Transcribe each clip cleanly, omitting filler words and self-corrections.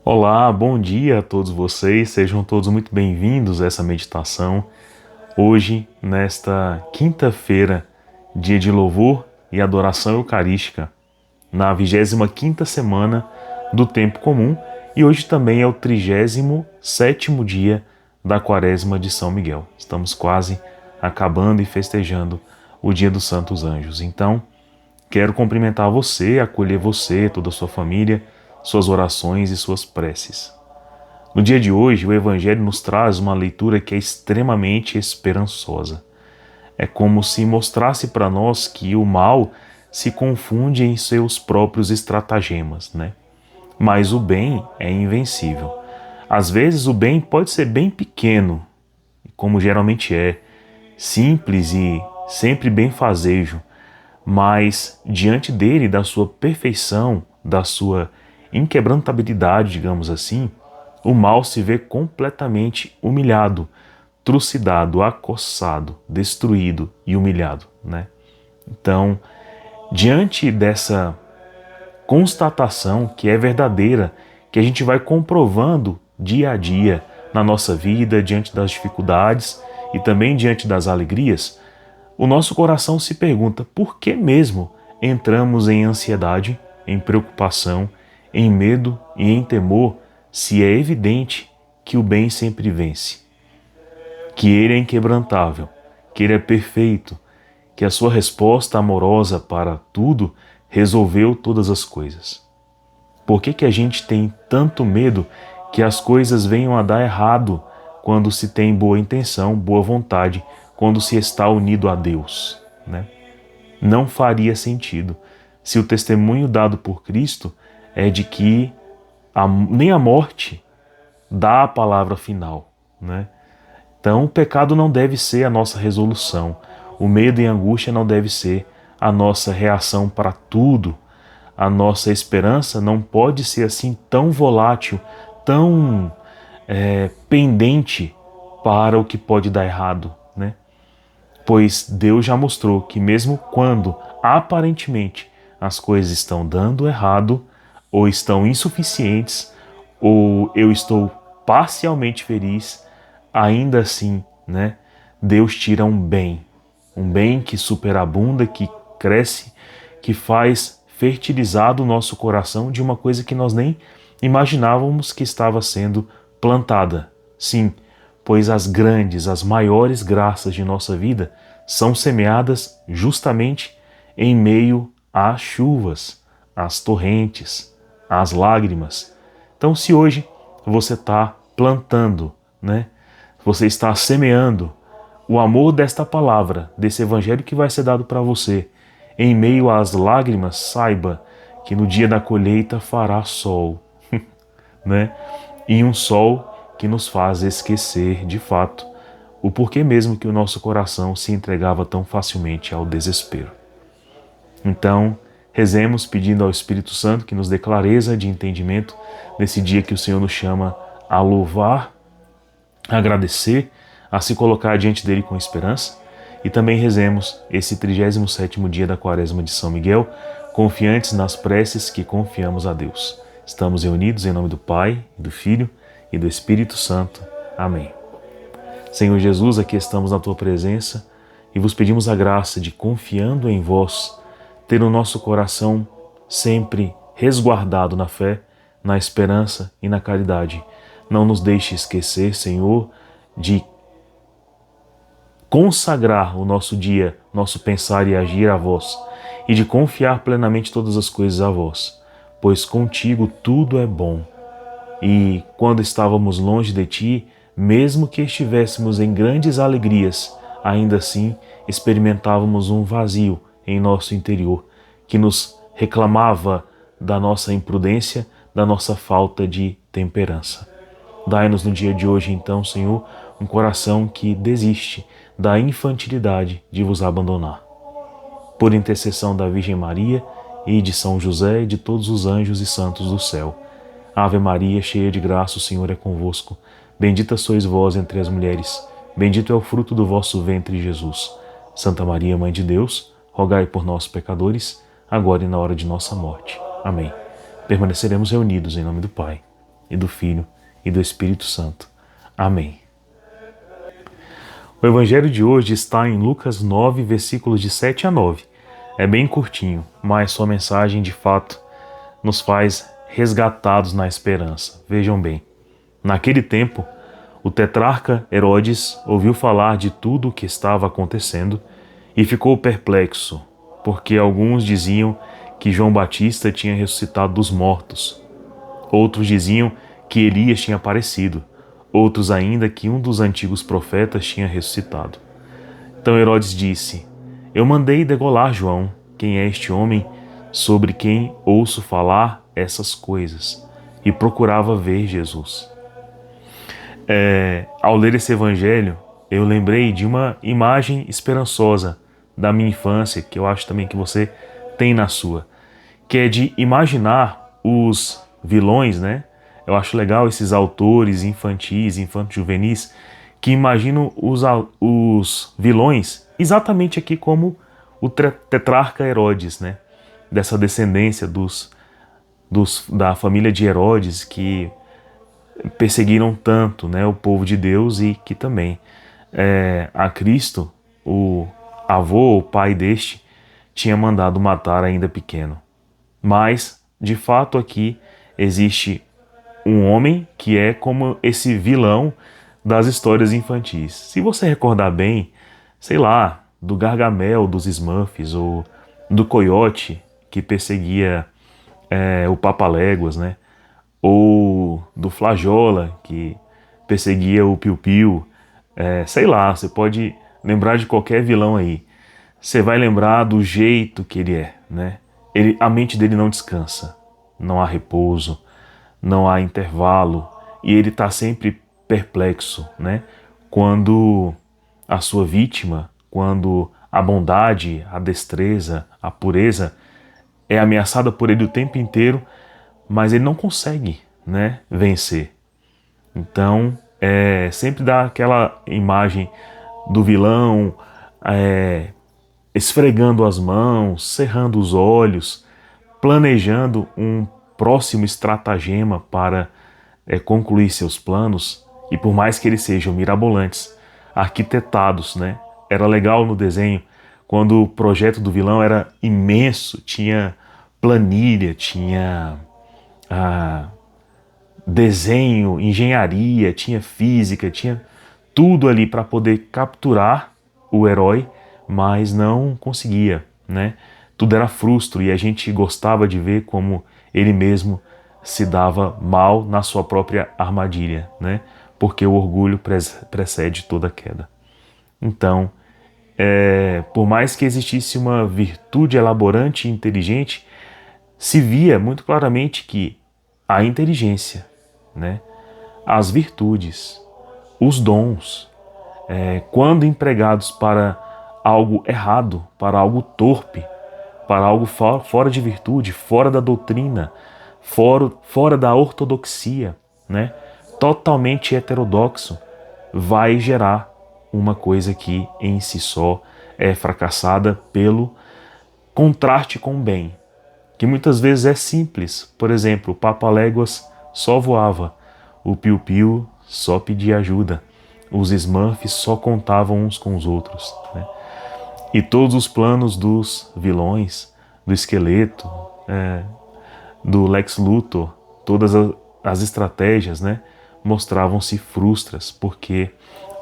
Olá, bom dia a todos vocês, sejam todos muito bem-vindos a essa meditação. Hoje, nesta quinta-feira, dia de louvor e adoração eucarística, na 25ª semana do tempo comum, e hoje também é o 37º dia da Quaresma de São Miguel. Estamos quase acabando e festejando o Dia dos Santos Anjos. Então, quero cumprimentar você, acolher você, toda a sua família, suas orações e suas preces. No dia de hoje, o Evangelho nos traz uma leitura que é extremamente esperançosa. É como se mostrasse para nós que o mal se confunde em seus próprios estratagemas, né? Mas o bem é invencível. Às vezes o bem pode ser bem pequeno, como geralmente é, simples e sempre benfazejo, mas diante dele, da sua perfeição, da sua inquebrantabilidade, digamos assim, o mal se vê completamente humilhado, trucidado, acossado, destruído e humilhado, né? Então, diante dessa constatação que é verdadeira, que a gente vai comprovando dia a dia na nossa vida, diante das dificuldades e também diante das alegrias, o nosso coração se pergunta por que mesmo entramos em ansiedade, em preocupação, em medo e em temor, se é evidente que o bem sempre vence, que ele é inquebrantável, que ele é perfeito, que a sua resposta amorosa para tudo resolveu todas as coisas. Por que a gente tem tanto medo que as coisas venham a dar errado quando se tem boa intenção, boa vontade, quando se está unido a Deus, né? Não faria sentido se o testemunho dado por Cristo é de que nem a morte dá a palavra final, né? Então o pecado não deve ser a nossa resolução, o medo e a angústia não deve ser a nossa reação para tudo, a nossa esperança não pode ser assim tão volátil, tão pendente para o que pode dar errado, né? Pois Deus já mostrou que mesmo quando aparentemente as coisas estão dando errado, ou estão insuficientes, ou eu estou parcialmente feliz, ainda assim, né, Deus tira um bem que superabunda, que cresce, que faz fertilizar o nosso coração de uma coisa que nós nem imaginávamos que estava sendo plantada. Sim, pois as grandes, as maiores graças de nossa vida são semeadas justamente em meio às chuvas, às torrentes, às lágrimas. Então, se hoje você está plantando, né? Você está semeando o amor desta palavra, desse evangelho que vai ser dado para você, em meio às lágrimas, saiba que no dia da colheita fará sol, né? E um sol que nos faz esquecer, de fato, o porquê mesmo que o nosso coração se entregava tão facilmente ao desespero. Então, rezemos pedindo ao Espírito Santo que nos dê clareza de entendimento nesse dia que o Senhor nos chama a louvar, a agradecer, a se colocar diante dele com esperança. E também rezemos esse 37º dia da Quaresma de São Miguel, confiantes nas preces que confiamos a Deus. Estamos reunidos em nome do Pai, do Filho e do Espírito Santo. Amém. Senhor Jesus, aqui estamos na Tua presença e vos pedimos a graça de, confiando em vós, ter o nosso coração sempre resguardado na fé, na esperança e na caridade. Não nos deixe esquecer, Senhor, de consagrar o nosso dia, nosso pensar e agir a vós, e de confiar plenamente todas as coisas a vós, pois contigo tudo é bom. E quando estávamos longe de ti, mesmo que estivéssemos em grandes alegrias, ainda assim experimentávamos um vazio em nosso interior, que nos reclamava da nossa imprudência, da nossa falta de temperança. Dai-nos no dia de hoje, então, Senhor, um coração que desiste da infantilidade de vos abandonar. Por intercessão da Virgem Maria e de São José e de todos os anjos e santos do céu. Ave Maria, cheia de graça, o Senhor é convosco. Bendita sois vós entre as mulheres, bendito é o fruto do vosso ventre, Jesus. Santa Maria, Mãe de Deus, rogai por nós, pecadores, agora e na hora de nossa morte. Amém. Permaneceremos reunidos em nome do Pai, e do Filho e do Espírito Santo. Amém. O evangelho de hoje está em Lucas 9, versículos de 7 a 9. É bem curtinho, mas sua mensagem de fato nos faz resgatados na esperança. Vejam bem, naquele tempo, o tetrarca Herodes ouviu falar de tudo o que estava acontecendo e ficou perplexo, porque alguns diziam que João Batista tinha ressuscitado dos mortos. Outros diziam que Elias tinha aparecido. Outros ainda que um dos antigos profetas tinha ressuscitado. Então Herodes disse: Eu mandei degolar João. Quem é este homem sobre quem ouço falar essas coisas? E procurava ver Jesus. Ao ler esse evangelho, eu lembrei de uma imagem esperançosa da minha infância, que eu acho também que você tem na sua, que é de imaginar os vilões, né? Eu acho legal esses autores infantis, infanto-juvenis, que imaginam os vilões exatamente aqui como o tetrarca Herodes, né? Dessa descendência da família de Herodes que perseguiram tanto, né, o povo de Deus e que também a Cristo, o avô, o pai deste, tinha mandado matar ainda pequeno. Mas, de fato, aqui existe um homem que é como esse vilão das histórias infantis. Se você recordar bem, sei lá, do Gargamel dos Smurfs ou do Coiote que perseguia o Papaléguas, né? Ou do Flajola que perseguia o Piu-Piu. Sei lá, você pode lembrar de qualquer vilão aí. Você vai lembrar do jeito que ele é, né? A mente dele não descansa, não há repouso, não há intervalo e ele está sempre perplexo, né? Quando a sua vítima, quando a bondade, a destreza, a pureza é ameaçada por ele o tempo inteiro, mas ele não consegue, né, vencer. Então, sempre dá aquela imagem do vilão esfregando as mãos, cerrando os olhos, planejando um próximo estratagema para concluir seus planos, e por mais que eles sejam mirabolantes, arquitetados, né? Era legal no desenho quando o projeto do vilão era imenso, tinha planilha, tinha desenho, engenharia, tinha física, tinha tudo ali para poder capturar o herói, mas não conseguia, né? Tudo era frustro e a gente gostava de ver como ele mesmo se dava mal na sua própria armadilha, né? Porque o orgulho precede toda queda. Então, por mais que existisse uma virtude elaborante e inteligente, se via muito claramente que a inteligência, né, as virtudes, os dons, quando empregados para algo errado, para algo torpe, para algo fora de virtude, fora da doutrina, fora da ortodoxia, né, totalmente heterodoxo, vai gerar uma coisa que em si só é fracassada pelo contraste com o bem, que muitas vezes é simples. Por exemplo, o Papaléguas só voava, o Piu-Piu só pedia ajuda, os Smurfs só contavam uns com os outros, né? E todos os planos dos vilões, do Esqueleto, do Lex Luthor, todas as estratégias, né, mostravam-se frustras, porque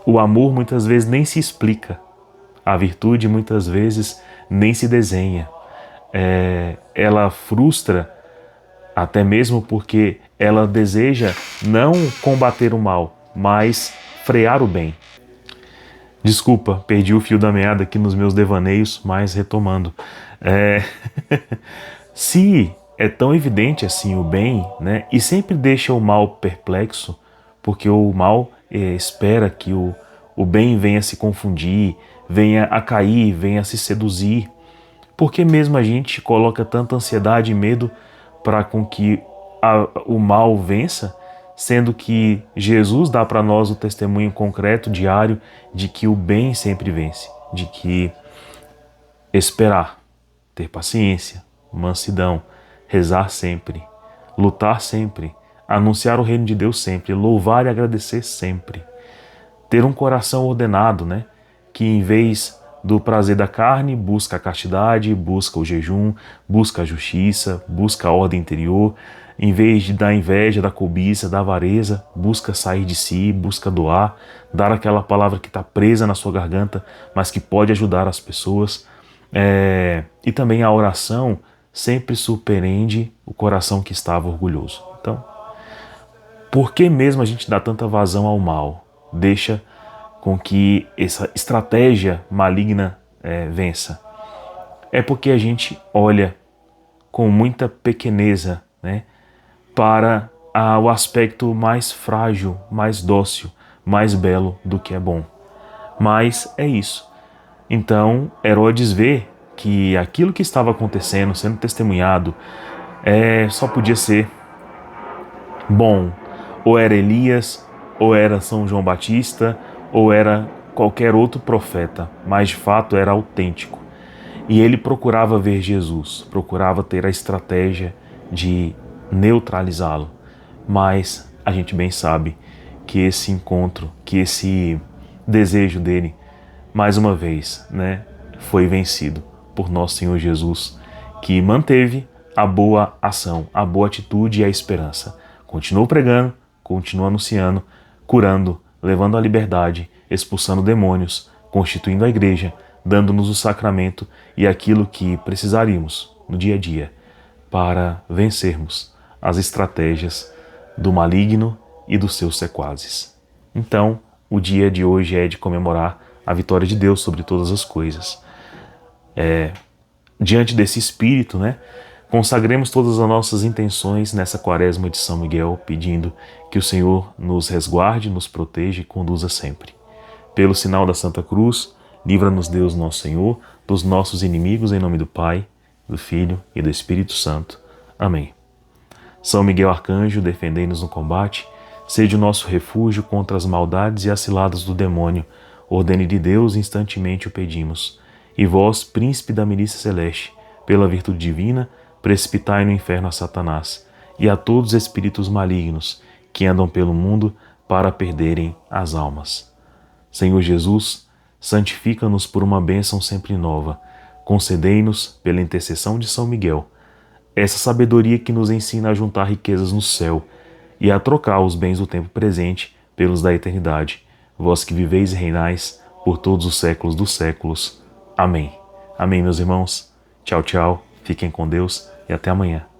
o amor muitas vezes nem se explica, a virtude muitas vezes nem se desenha. Ela frustra até mesmo porque ela deseja não combater o mal, mas frear o bem. Desculpa, perdi o fio da meada aqui nos meus devaneios, mas retomando. Se é tão evidente assim o bem, né, e sempre deixa o mal perplexo, porque o mal espera que o bem venha se confundir, venha a cair, venha a se seduzir. Por que mesmo a gente coloca tanta ansiedade e medo para com que o mal vença, sendo que Jesus dá para nós o testemunho concreto, diário, de que o bem sempre vence, de que esperar, ter paciência, mansidão, rezar sempre, lutar sempre, anunciar o reino de Deus sempre, louvar e agradecer sempre. Ter um coração ordenado, né? Que em vez do prazer da carne, busca a castidade, busca o jejum, busca a justiça, busca a ordem interior. Em vez da inveja, da cobiça, da avareza, busca sair de si, busca doar, dar aquela palavra que está presa na sua garganta, mas que pode ajudar as pessoas. E também a oração sempre surpreende o coração que estava orgulhoso. Então, por que mesmo a gente dá tanta vazão ao mal? Deixa com que essa estratégia maligna vença. É porque a gente olha com muita pequeneza, né, para o aspecto mais frágil, mais dócil, mais belo do que é bom. Mas é isso. Então, Herodes vê que aquilo que estava acontecendo, sendo testemunhado, só podia ser bom. Ou era Elias, ou era São João Batista, ou era qualquer outro profeta, mas de fato era autêntico. E ele procurava ver Jesus, procurava ter a estratégia de neutralizá-lo. Mas a gente bem sabe que esse encontro, que esse desejo dele, mais uma vez, né, foi vencido por nosso Senhor Jesus, que manteve a boa ação, a boa atitude e a esperança. Continuou pregando, continuou anunciando, curando, levando a liberdade, expulsando demônios, constituindo a igreja, dando-nos o sacramento e aquilo que precisaríamos no dia a dia para vencermos as estratégias do maligno e dos seus sequazes. Então, o dia de hoje é de comemorar a vitória de Deus sobre todas as coisas. Diante desse espírito, né, consagremos todas as nossas intenções nessa quaresma de São Miguel, pedindo que o Senhor nos resguarde, nos proteja e conduza sempre. Pelo sinal da Santa Cruz, livra-nos Deus nosso Senhor dos nossos inimigos, em nome do Pai, do Filho e do Espírito Santo. Amém. São Miguel Arcanjo, defendei-nos no combate, seja o nosso refúgio contra as maldades e as ciladas do demônio. Ordene de Deus, instantemente o pedimos. E vós, príncipe da milícia celeste, pela virtude divina, precipitai no inferno a Satanás e a todos os espíritos malignos que andam pelo mundo para perderem as almas. Senhor Jesus, santifica-nos por uma bênção sempre nova. Concedei-nos, pela intercessão de São Miguel, essa sabedoria que nos ensina a juntar riquezas no céu e a trocar os bens do tempo presente pelos da eternidade. Vós que viveis e reinais por todos os séculos dos séculos. Amém. Amém, meus irmãos. Tchau, tchau. Fiquem com Deus e até amanhã.